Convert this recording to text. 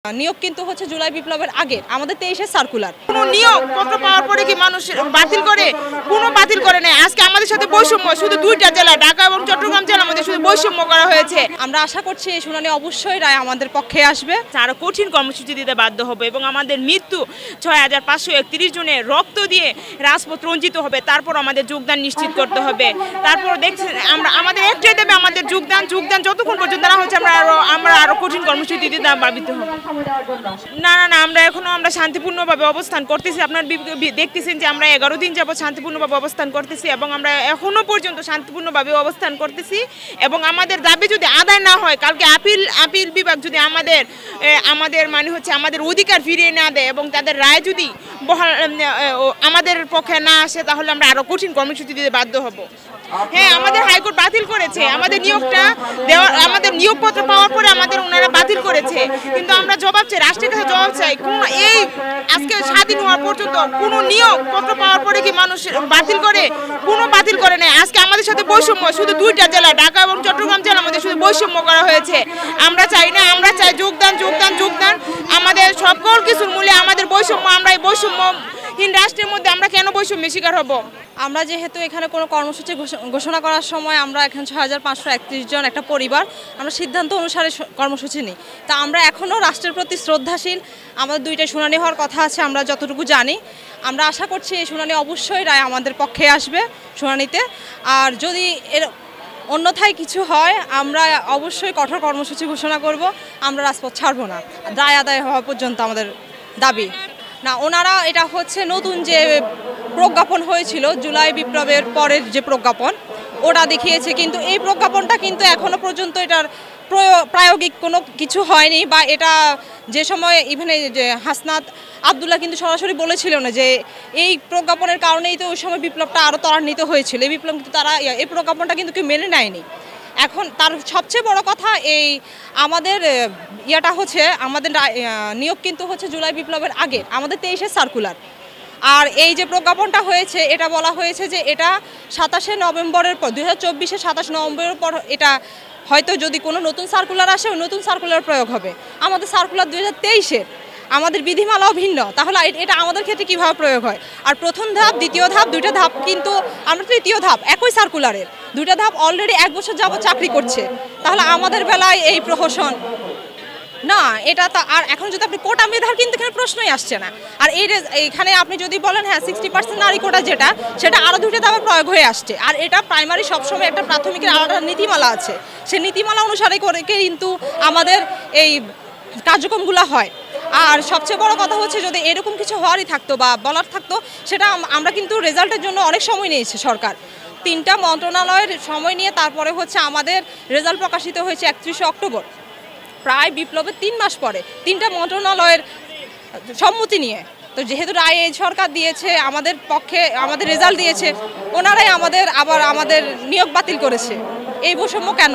নিয়োগ কিন্তু হচ্ছে জুলাই বিপ্লবের আগে আমাদের 23-এর সার্কুলার। কোনো নিয়োগ পত্র পাওয়ার পরে কি মানুষ বাতিল করে? কোনো বাতিল করে নাই। আজকে আমাদের সাথে বৈষম্য, শুধু দুইটা জেলা ঢাকা এবং চট্টগ্রাম জেলার মধ্যে শুধু বৈষম্য করা হয়েছে। আমরা আশা করছি এই শুনানি অবশ্যই রায় আমাদের পক্ষে আসবে। আরো কঠিন কর্মসূচি দিতে বাধ্য হবে এবং আমাদের মৃত্যু 6531 জনের রক্ত দিয়ে রাজপথ রঞ্জিত হবে। তারপর আমাদের যোগদান নিশ্চিত করতে হবে। তারপর দেখছেন আমাদের একটাই দেবে, আমাদের যোগদান যতক্ষণ পর্যন্ত না হচ্ছে আমরা আরো কঠিন কর্মসূচি দিতে বাধ্য হব। না, আমরা শান্তিপূর্ণভাবে অবস্থান করতেছি। আপনার দেখতেছেন যে আমরা 11 দিন যাবত শান্তিপূর্ণভাবে অবস্থান করতেছি এবং আমরা এখনো পর্যন্ত শান্তিপূর্ণভাবে অবস্থান করতেছি এবং আমাদের দাবি যদি আদায় না হয়, কালকে আপিল বিভাগ যদি আমাদের আমাদের অধিকার ফিরিয়ে না দেয় এবং তাদের রায় যদি আমাদের পক্ষে না আসে, তাহলে আমরা আরো কঠিন কর্মসূচি দিতে বাধ্য হব। হ্যাঁ, আমাদের হাইকোর্ট বাতিল করেছে আমাদের আমাদের নিয়োগপত্র পাওয়ার পরে ওনারা বাতিল করেছে, কিন্তু আমরা জবাব চাই, রাষ্ট্রের কাছে জবাব চাই। এই আজকে স্বাধীন হওয়ার পর্যন্ত কোনো নিয়োগপত্র পাওয়ার পরে কি মানুষ বাতিল করে? কোনো বাতিল করে নাই। আজকে আমাদের সাথে বৈষম্য, শুধু দুইটা জেলা ঢাকা এবং চট্টগ্রাম জেলার মধ্যে শুধু বৈষম্য করা হয়েছে। আমরা চাই না, আমরা চাই যোগদান। আমাদের সকল কিছুর মূলে আমাদের বৈষম্য। আমরা এই বৈষম্যহীন রাষ্ট্রের মধ্যে আমরা কেন বৈষম্যের শিকার হব? আমরা যেহেতু এখানে কোনো কর্মসূচি ঘোষণা করার সময় আমরা এখানে 6531 জন একটা পরিবার, আমরা সিদ্ধান্ত অনুসারে কর্মসূচি নিই। তা আমরা এখনও রাষ্ট্রের প্রতি শ্রদ্ধাশীল। আমাদের 2টা শুনানি হওয়ার কথা আছে, আমরা যতটুকু জানি। আমরা আশা করছি এই শুনানি অবশ্যই রায় আমাদের পক্ষে আসবে শুনানিতে। আর যদি এর অন্যথায় কিছু হয়, আমরা অবশ্যই কঠোর কর্মসূচি ঘোষণা করব। আমরা রাজপথ ছাড়বো না, রায় আদায় হওয়া পর্যন্ত আমাদের দাবি। না, ওনারা এটা হচ্ছে নতুন যে প্রজ্ঞাপন হয়েছিল জুলাই বিপ্লবের পরের যে প্রজ্ঞাপন, ওটা দেখিয়েছে, কিন্তু এই প্রজ্ঞাপনটা কিন্তু এখনো পর্যন্ত এটার প্রায়োগিক কোনো কিছু হয়নি। বা এটা যে সময় ইভেন যে হাসনাত আবদুল্লাহ কিন্তু সরাসরি বলেছিল না যে এই প্রজ্ঞাপনের কারণেই তো ওই সময় বিপ্লবটা আরও ত্বরান্বিত হয়েছিল। এই বিপ্লব কিন্তু এই প্রজ্ঞাপনটা কিন্তু কেউ মেনে নেয়নি। এখন তার সবচেয়ে বড় কথা আমাদের হচ্ছে আমাদের নিয়োগ কিন্তু হচ্ছে জুলাই বিপ্লবের আগে আমাদের 23-এর সার্কুলার। আর এই যে প্রজ্ঞাপনটা হয়েছে, এটা বলা হয়েছে যে এটা 27শে নভেম্বরের পর 2024-এর 27 নভেম্বরের পর এটা হয়তো যদি কোনো নতুন সার্কুলার আসে, ওই নতুন সার্কুলার প্রয়োগ হবে। আমাদের সার্কুলার 2023-এর, আমাদের বিধিমালাও ভিন্ন, তাহলে এটা আমাদের ক্ষেত্রে কীভাবে প্রয়োগ হয়? আর প্রথম ধাপ, দ্বিতীয় ধাপ, 2টা ধাপ, কিন্তু আমরা তৃতীয় ধাপ একই সার্কুলারের 2টা ধাপ অলরেডি 1 বছর যাবত চাকরি করছে। তাহলে আমাদের বেলায় এই প্রহসন না, এটা তো আর এখন যদি আপনি কোটা মেধার কিন্তু এখানে প্রশ্নই আসছে না। আর এইখানে আপনি যদি বলেন হ্যাঁ 60% নারী কোটা যেটা, সেটা আরও 2টা ধাপে প্রয়োগ হয়ে আসছে। আর এটা প্রাইমারি সবসময় একটা প্রাথমিকের আলাদা নীতিমালা আছে, সেই নীতিমালা অনুসারে করে কিন্তু আমাদের এই কার্যক্রমগুলো হয়। আর সবচেয়ে বড় কথা হচ্ছে যদি এরকম কিছু হওয়ারই থাকতো বা বলার থাকতো, সেটা আমরা কিন্তু রেজাল্টের জন্য অনেক সময় নিয়েছে সরকার। 3টা মন্ত্রণালয়ের সময় নিয়ে তারপরে হচ্ছে আমাদের রেজাল্ট প্রকাশিত হয়েছে 31শে অক্টোবর, প্রায় বিপ্লবের 3 মাস পরে, 3টা মন্ত্রণালয়ের সম্মতি নিয়ে। তো যেহেতু রায় এই সরকার দিয়েছে, আমাদের পক্ষে আমাদের রেজাল্ট দিয়েছে, ওনারাই আমাদের নিয়োগ বাতিল করেছে। এই বৈষম্য কেন?